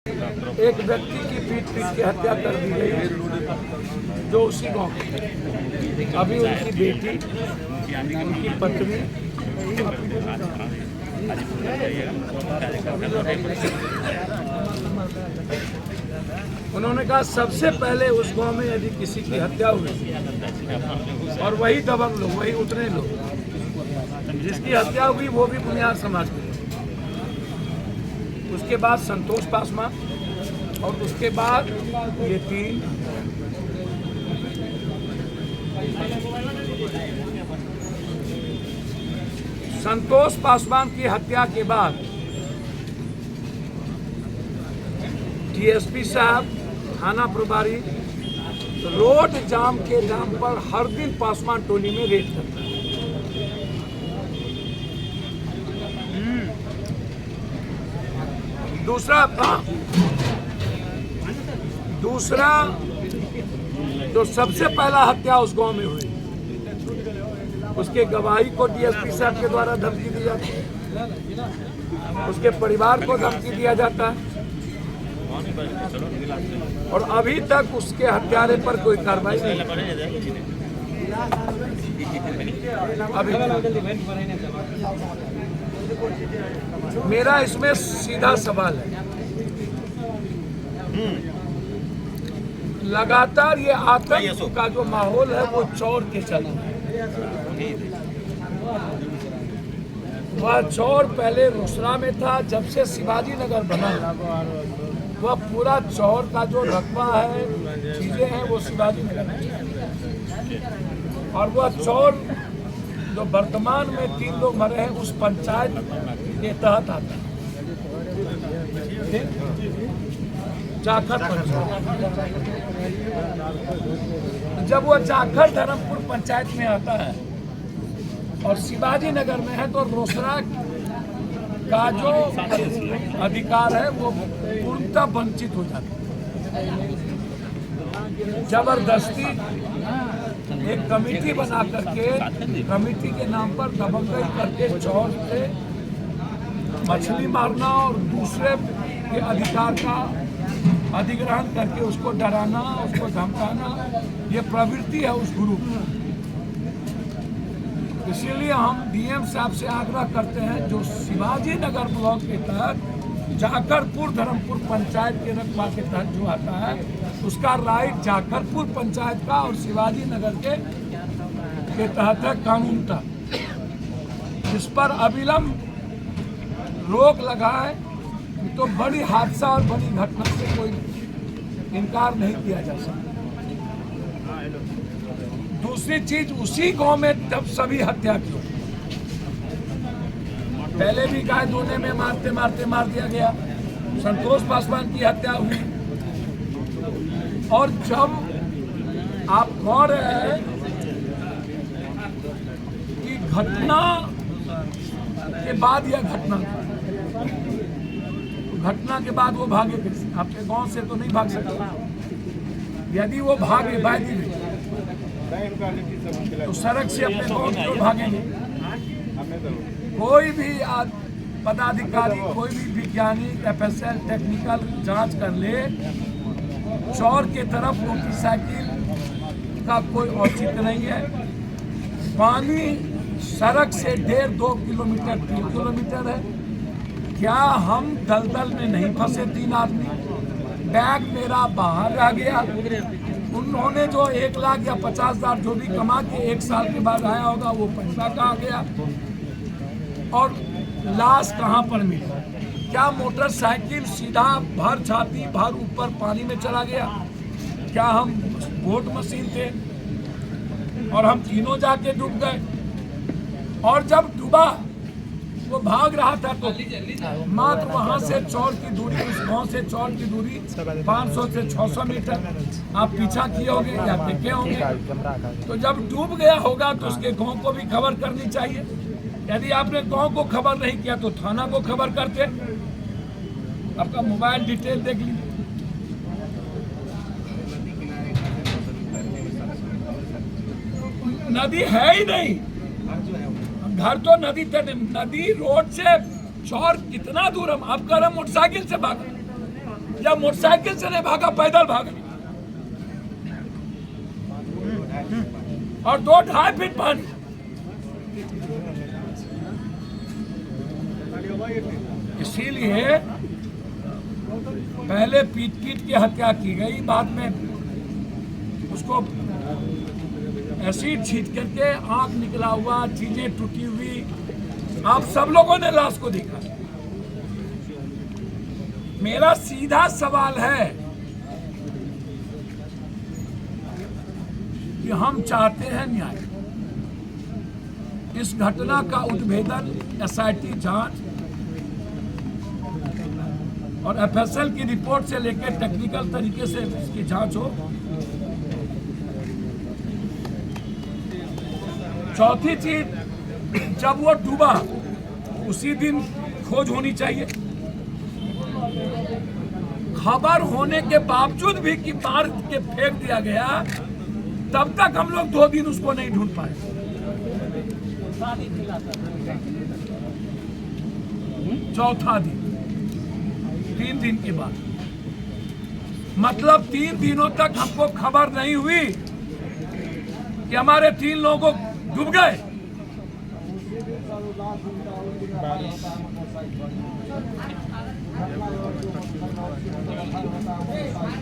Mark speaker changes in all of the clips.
Speaker 1: एक व्यक्ति की पीट के हत्या कर दी गई जो उसी गांव की। अभी उनकी बेटी, उनकी पत्नी उन्होंने कहा सबसे पहले उस गांव में यदि किसी की हत्या हुई और वही दबंग लोग, वही उतने लोग जिसकी हत्या हुई वो भी बुनियाद समाज के, उसके बाद संतोष पासवान और उसके बाद ये तीन। संतोष पासवान की हत्या के बाद डीएसपी साहब, थाना प्रभारी रोड जाम के नाम पर हर दिन पासवान टोली में रेड करता है। दूसरा जो सबसे पहला हत्या उस गांव में हुई, उसके गवाही को डीएसपी साहब के द्वारा धमकी दी जाती है, उसके परिवार को धमकी दिया जाता है और अभी तक उसके हत्यारे पर कोई कार्रवाई नहीं। अभी मेरा इसमें सीधा सवाल है, लगातार ये आतंक का जो माहौल है वो चौर के चल रहा है। वह चौर पहले रोसड़ा में था, जब से शिवाजी नगर बना वह पूरा चौर का जो रकबा है, चीजें हैं, वो शिवाजी नगर और वह चौर जो वर्तमान में 3 लोग मरे हैं उस पंचायत के तहत आता है, जाखर पंचायत। जब वो जाखर धर्मपुर पंचायत में आता है और शिवाजी नगर में है तो रोसड़ा का जो अधिकार है वो पूर्णतः वंचित हो जाता है। जबरदस्ती एक कमेटी बना करके, कमेटी के नाम पर दबंगई करके चौर से मछली मारना और दूसरे के अधिकार का अधिग्रहण करके उसको डराना, उसको धमकाना, ये प्रवृत्ति है उस ग्रुप की। इसीलिए हम डीएम साहब से आग्रह करते हैं, जो शिवाजी नगर ब्लॉक के तहत जाखरपुर धर्मपुर पंचायत के रकबा के तहत जो आता है, उसका राइट जाखरपुर पंचायत का और शिवाजी नगर के तहत है कानूनता। इस पर अविलंब रोक लगाए तो बड़ी हादसा और बड़ी घटना से कोई इनकार नहीं किया जा सकता। दूसरी चीज, उसी गांव में जब सभी हत्या की, पहले भी गाय धोने में मारते मारते मार दिया गया, संतोष पासवान की हत्या हुई और जब आप कह रहे हैं कि घटना के बाद यह घटना के बाद वो भागे, आपके गांव से तो नहीं भाग सकता। यदि वो भागे बायदी में तो सड़क से अपने गांव क्यों भागेंगे? कोई भी पदाधिकारी, कोई भी वैज्ञानिक एफएसएल टेक्निकल जांच कर ले, चौर के तरफ मोटरसाइकिल का कोई औचित्य नहीं है। पानी सड़क से 1.5-2 किलोमीटर 3 किलोमीटर है। क्या हम दलदल में नहीं फंसे 3 आदमी? बैग मेरा बाहर रह गया। उन्होंने जो 1 लाख या 50,000 जो भी कमा के 1 साल के बाद आया होगा, वो पैसा कहाँ गया और लाश कहाँ पर मिली? क्या मोटरसाइकिल सीधा भर छाती भर ऊपर पानी में चला गया? क्या हम बोट मशीन थे और हम तीनों जाके डूब गए? और जब डूबा वो भाग रहा था तो मात्र वहां से चौर की दूरी, उस गांव से चौर की दूरी 500 से 600 मीटर आप पीछा किए होंगे या देखे होंगे। तो जब डूब गया होगा तो उसके गांव को भी खबर करनी चाहिए। यदि आपने गांव को खबर नहीं किया तो थाना को खबर करते। आपका मोबाइल डिटेल देख लीजिए। नदी है ही नहीं, घर तो नदी तक, नदी रोड से चौर कितना दूर हम, अब कर हम मोटरसाइकिल से भागे। या मोटरसाइकिल से नहीं भागा, पैदल भागा, और 2-2.5 फीट पानी। इसीलिए पहले पीट के हत्या की गई, बाद में उसको एसिड छींट करके आंख निकला हुआ, चीजें टूटी हुई, आप सब लोगों ने लाश को देखा। मेरा सीधा सवाल है कि हम चाहते हैं न्याय। इस घटना का उद्भेदन, एसआईटी जांच और एफएसएल की रिपोर्ट से लेकर टेक्निकल तरीके से इसकी जांच हो। चौथी चीज, जब वो डूबा उसी दिन खोज होनी चाहिए। खबर होने के बावजूद भी कि मार के फेंक दिया गया, तब तक हम लोग 2 दिन उसको नहीं ढूंढ पाए। चौथा दिन 3 दिन के बाद, मतलब 3 दिनों तक हमको खबर नहीं हुई कि हमारे 3 लोगों डूब गए।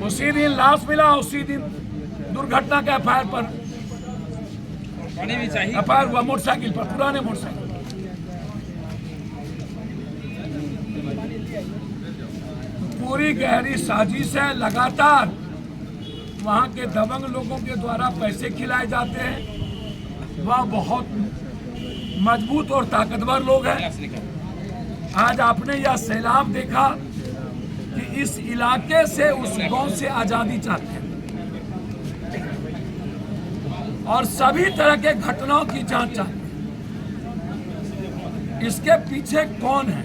Speaker 1: उसी दिन लाश मिला, उसी दिन दुर्घटना के एफआईआर पर एफआईआर हुआ, मोटरसाइकिल पर, पुराने मोटरसाइकिल। पूरी गहरी साजिश है। लगातार वहां के दबंग लोगों के द्वारा पैसे खिलाए जाते हैं। वह बहुत मजबूत और ताकतवर लोग हैं। आज आपने यह सैलाब देखा कि इस इलाके से, उस गांव से आजादी चाहते हैं, और सभी तरह के घटनाओं की जांच चाहते हैं। इसके पीछे कौन है?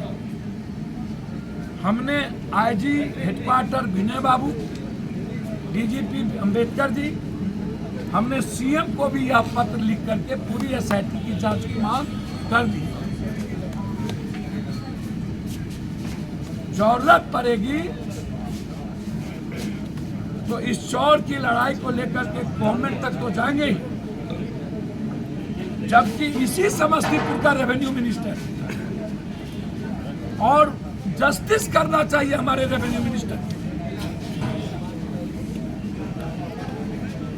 Speaker 1: हमने आईजी हेडक्वार्टर विनय बाबू, डीजीपी अंबेडकर जी, हमने सीएम को भी यह पत्र लिख करके पूरी एसआईटी की जांच की मांग कर दी। जरूरत पड़ेगी तो इस चोर की लड़ाई को लेकर के गवर्नमेंट तक तो जाएंगे ही, जबकि इसी समस्तीपुर का रेवेन्यू मिनिस्टर और जस्टिस करना चाहिए हमारे रेवेन्यू मिनिस्टर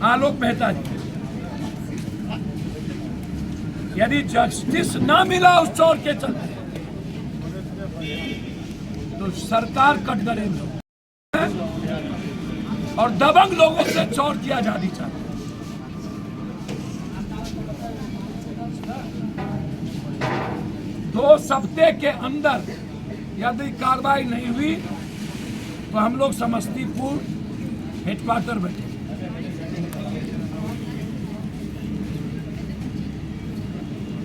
Speaker 1: आलोक मेहता जी। यदि जस्टिस ना मिला उस चोर के चलते तो सरकार कटघरे में और दबंग लोगों से चोर की आजादी चाहती। 2 हफ्ते के अंदर यदि कार्रवाई नहीं हुई तो हम लोग समस्तीपुर हेडक्वार्टर बैठे,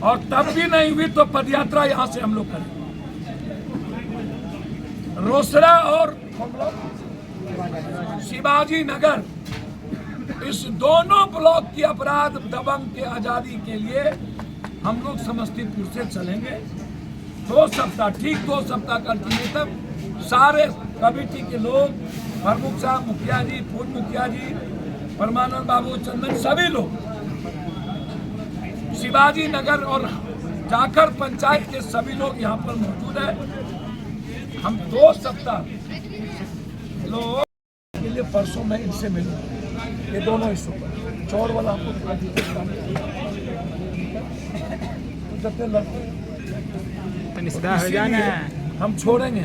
Speaker 1: और तब भी नहीं हुई तो पदयात्रा यहां से हम लोग करें। रोसड़ा और शिवाजी नगर, इस दोनों ब्लॉक की अपराध दबंग के आजादी के लिए हम लोग समस्तीपुर से चलेंगे। 2 सप्ताह, ठीक 2 सप्ताह का अल्टीमेटम सारे कमेटी के लोग, प्रमुख साहब, मुखिया जी, पूर्व मुखिया जी, परमानंद बाबू, चंदन, सभी लोग शिवाजी नगर और जाखड़ पंचायत के सभी लोग यहाँ पर मौजूद है। हम 2 सप्ताह लोग के लिए परसों मैं इनसे मिलूंगा, ये दोनों हिस्सों पर। चौर वाला हमको हम छोड़ेंगे,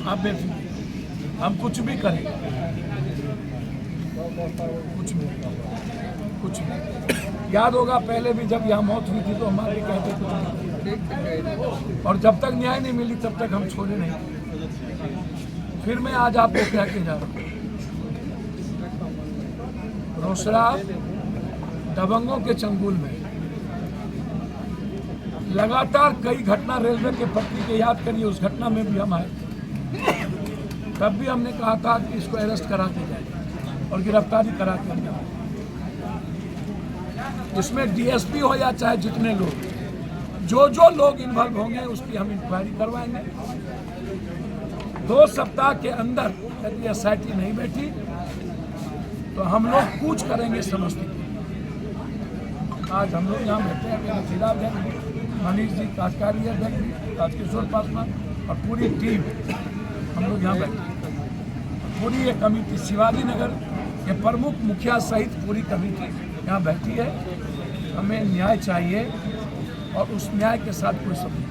Speaker 1: आप बेफिक्र, हम कुछ भी करेंगे, कुछ भी। याद होगा पहले भी जब यहाँ मौत हुई थी तो हमारे भी कहते कुछ, और जब तक न्याय नहीं मिली तब तक हम छोड़े नहीं। फिर मैं आज आपको कह के जा रहा हूँ, रोसड़ा दबंगों के चंगुल में लगातार कई घटना, रेलवे के पटरी के याद करिए, उस घटना में भी हम आए, तब भी हमने कहा था कि इसको अरेस्ट करा के जाए और गिरफ्तारी करा के जाए। इसमें डीएसपी हो या चाहे जितने लोग, जो लोग इन्वॉल्व होंगे उसकी हम इंक्वायरी करवाएंगे। 2 सप्ताह के अंदर यदि एसआईटी नहीं बैठी तो हम लोग कूच करेंगे समस्तीपुर। आज हम लोग यहाँ बैठे हैं, मेरा जिला अध्यक्ष मनीष जी, कार्यकारी अध्यक्ष राजकिशोर पासवान और पूरी टीम हम लोग यहाँ बैठे हैं। पूरी ये कमेटी शिवाजी नगर के प्रमुख मुखिया सहित पूरी कमेटी यहाँ बैठी है। हमें न्याय चाहिए और उस न्याय के साथ कोई सबूत